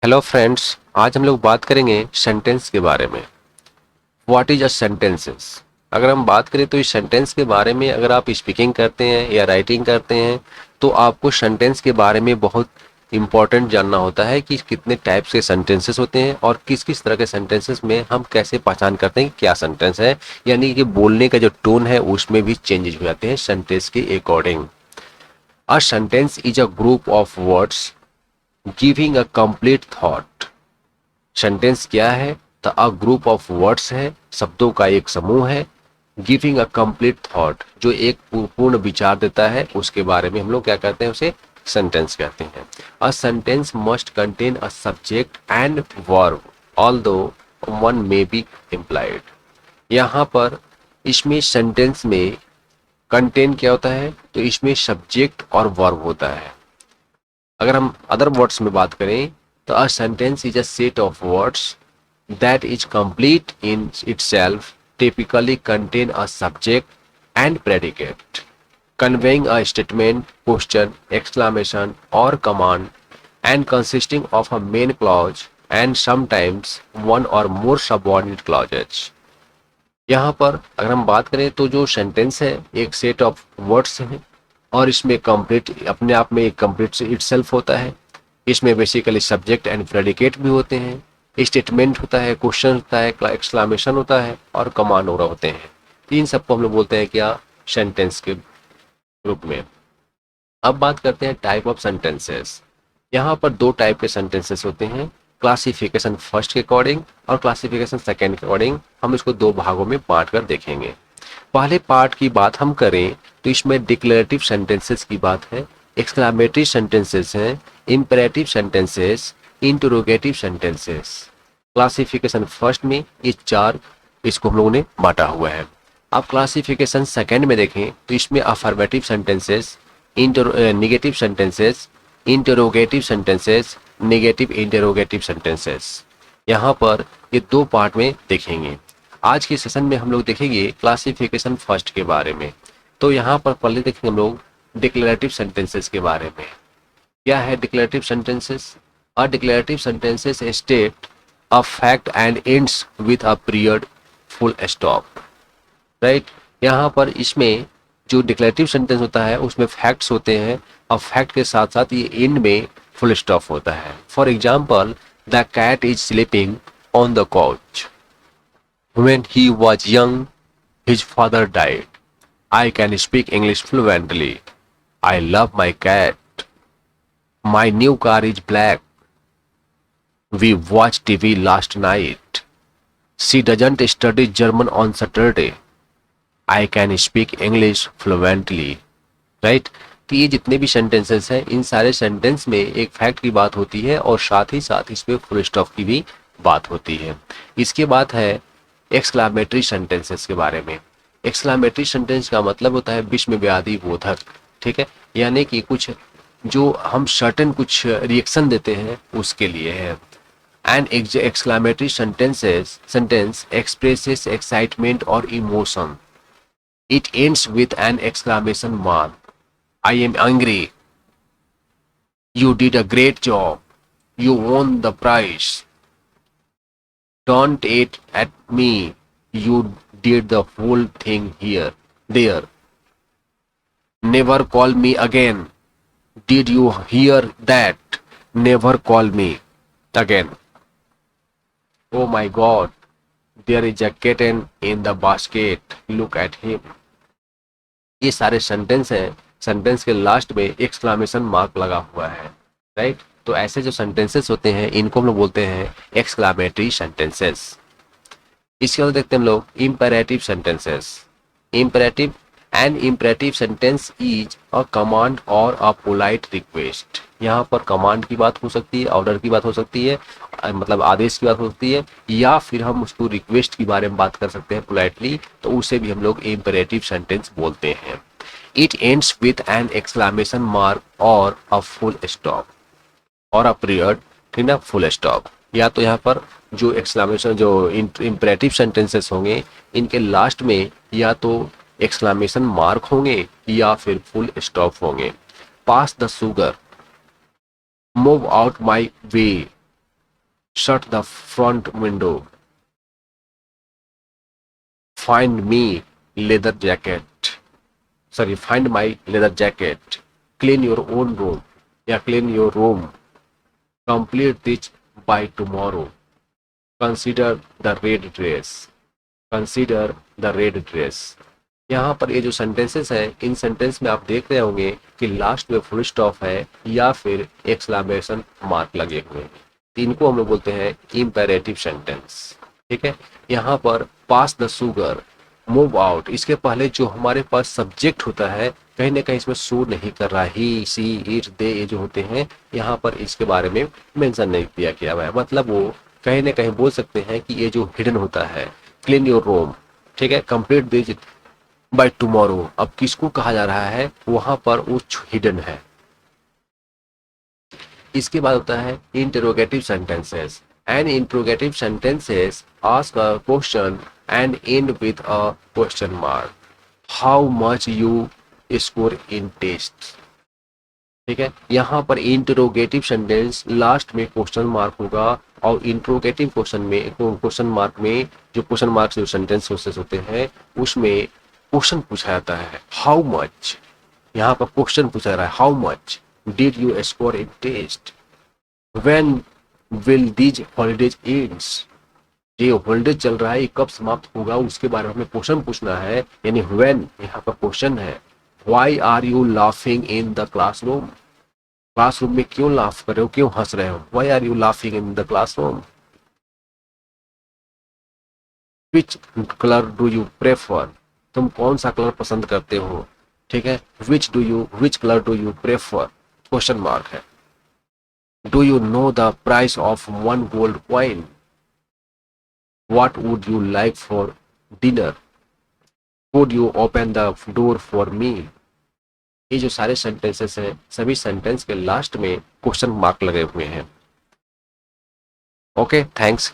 Hello friends, आज हम लोग बात करेंगे सेंटेंस के बारे में। What is a sentences. अगर हम बात करें तो इस सेंटेंस के बारे में, अगर आप स्पीकिंग करते हैं या राइटिंग करते हैं तो आपको सेंटेंस के बारे में बहुत इंपॉर्टेंट जानना होता है कि कितने टाइप्स के सेंटेंसेस होते हैं और किस किस तरह के सेंटेंसेस में हम कैसे पहचान करते हैं कि क्या सेंटेंस है। यानी कि बोलने का जो टोन है उसमें भी चेंजेस हो जाते हैं सेंटेंस के according. A sentence is a group of words giving a complete thought. Sentence क्या है? तो अ ग्रुप ऑफ वर्ड्स है, शब्दों का एक समूह है। गिविंग अ कंप्लीट थॉट, जो एक पूर्ण विचार देता है, उसके बारे में हम लोग क्या कहते हैं? उसे सेंटेंस कहते हैं। A sentence must contain a subject and verb although one may be implied. यहाँ पर इसमें सेंटेंस में कंटेन क्या होता है? तो इसमें सब्जेक्ट और वर्ब होता है। अगर हम अदर वर्ड्स में बात करें तो a sentence is a set of words that is complete in itself, typically contain a subject and predicate, conveying a statement, question, exclamation, or command, and consisting of a main clause and sometimes one or more subordinate clauses. यहाँ पर अगर हम बात करें तो जो sentence है एक सेट ऑफ वर्ड्स है और इसमें कंप्लीट अपने आप में एक कंप्लीट इटसेल्फ होता है। इसमें बेसिकली सब्जेक्ट एंड प्रेडिकेट भी होते हैं, स्टेटमेंट होता है, क्वेश्चन होता है, एक्सक्लामेशन होता है और कमांड वगैरह होते हैं। इन सबको हम लोग बोलते हैं क्या? सेंटेंस के ग्रुप में। अब बात करते हैं टाइप ऑफ सेंटेंसेस। यहाँ पर दो टाइप के सेंटेंसेस होते हैं, क्लासिफिकेशन फर्स्ट के अकॉर्डिंग और क्लासिफिकेशन सेकेंड के अकॉर्डिंग। हम इसको दो भागों में बांट कर देखेंगे। पहले पार्ट की बात हम करें तो इसमें डिक्लेरेटिव सेंटेंसेस की बात है, एक्सक्लामेटरी सेंटेंसेस हैं, imperative sentences, interrogative sentences. Classification first में ये चार इसको हम लोगों ने बांटा हुआ है। अब क्लासिफिकेशन सेकेंड में देखें तो इसमें affirmative sentences, negative sentences, interrogative sentences, negative interrogative sentences. यहाँ पर ये दो पार्ट में देखेंगे। आज के सेशन में हम लोग देखेंगे क्लासिफिकेशन फर्स्ट के बारे में। तो यहाँ पर पहले देखेंगे हम लोग डिक्लेरेटिव सेंटेंसेस के बारे में। क्या है declarative sentences? A declarative sentences state a fact and ends with a period full stop. Right, यहाँ पर इसमें जो डिक्लेरेटिव सेंटेंस होता है उसमें फैक्ट्स होते हैं और फैक्ट के साथ साथ ये एंड में फुल स्टॉप होता है। For example, the cat is sleeping on the couch. When he was young, his father died. I can speak English fluently. I love my cat. My new car is black. We watched TV last night. She doesn't study German on Saturday. I can speak English fluently. Right, तो ये जितने भी sentences हैं इन सारे sentence में एक fact की बात होती है और साथ ही साथ इसमें फुल स्टॉप की भी बात होती है। इसके बाद है एक्सक्लामेटरी सेंटेंसेस के बारे में। एक्सक्लामेटरी सेंटेंस का मतलब होता है विस्मयादि बोधक। ठीक है, यानी कि कुछ जो हम सर्टेन कुछ रिएक्शन देते हैं उसके लिए है। And exclamatory sentence expresses excitement और emotion. It ends with an exclamation mark. I am angry. You did a great job. You won the prize. Don't eat at me. You did the whole thing here. There. Never call me again. Did you hear that? Never call me again. Oh my God. There is a kitten in the basket. Look at him. ये सारे sentence हैं, sentence के last में exclamation mark लगा हुआ है। Right, तो ऐसे जो सेंटेंसेस होते हैं इनको हम लोग बोलते हैं एक्सक्लामेटरी सेंटेंसेस। इसके बाद देखते हैं हम लोग imperative sentences. Imperative an imperative sentence is a command और अ पोलाइट रिक्वेस्ट। यहाँ पर कमांड की बात हो सकती है, ऑर्डर की बात हो सकती है, मतलब आदेश की बात हो सकती है, या फिर हम उसको रिक्वेस्ट के बारे में बात कर सकते हैं पोलाइटली, तो उसे भी हम लोग इम्परेटिव सेंटेंस बोलते हैं। It ends with an exclamation mark और अ फुल स्टॉप और अ पीरियड, ठीक ना, फुल स्टॉप। या तो यहाँ पर जो एक्सक्लामेशन जो इम्परेटिव सेंटेंसेस होंगे इनके लास्ट में या तो एक्सक्लामेशन मार्क होंगे या फिर फुल स्टॉप होंगे। Pass the sugar, move out my way, shut the front window, find me leather jacket, sorry find my leather jacket, clean your own room या clean your room, complete this by tomorrow, consider the red dress, consider the red dress. यहाँ पर ये जो sentences हैं, इन sentence में आप देख रहे होंगे कि लास्ट में फुल स्टॉप है या फिर एक्सक्लेमेशन मार्क लगे हुए हैं। इनको हम लोग बोलते हैं इम्पेरेटिव सेंटेंस। ठीक है, यहाँ पर पास द शुगर, मूव आउट, इसके पहले जो हमारे पास सब्जेक्ट होता है कहीं ना कहीं इसमें शो नहीं कर रहा, ही सी इट दे ये जो होते हैं यहाँ पर इसके बारे में मेंशन नहीं किया गया हुआ है। मतलब वो कहीं ना कहीं बोल सकते हैं कि ये जो हिडन होता है, क्लीन योर रूम, ठीक है, कंप्लीट दिस बाय टुमारो, अब किसको कहा जा रहा है, वहां पर वो हिडन है। इसके बाद होता है interrogative sentences. An interrogative sentences ask a question and end with a question mark. How much you score in test. ठीक है, यहाँ पर इंटरोगेटिव सेंटेंस लास्ट में क्वेश्चन मार्क होगा और इंट्रोगेटिव क्वेश्चन मार्क में जो क्वेश्चन मार्क जो सेंटेंस होते हैं उसमें क्वेश्चन पूछा जाता है हाउ मच। यहाँ पर क्वेश्चन पूछा जा रहा है how much did you score in test, when will these holidays ends, ये हॉलीडेज चल रहा है ये कब समाप्त होगा उसके बारे में हमें क्वेश्चन पूछना है, यानी व्हेन यहाँ पर क्वेश्चन है। Why are you laughing in the classroom, classroom में क्यों लाफ कर रहे हो, क्यों हंस रहे हो, why are you laughing in the classroom. Which colour do you prefer, तुम कौन सा कलर पसंद करते हो। ठीक है, which colour do you prefer, question mark है। Do you know the price of one gold coin, what would you like for dinner, would you open the door for me. ये जो सारे सेंटेंसेस हैं सभी सेंटेंस के last में question mark लगे हुए हैं। Okay, thanks.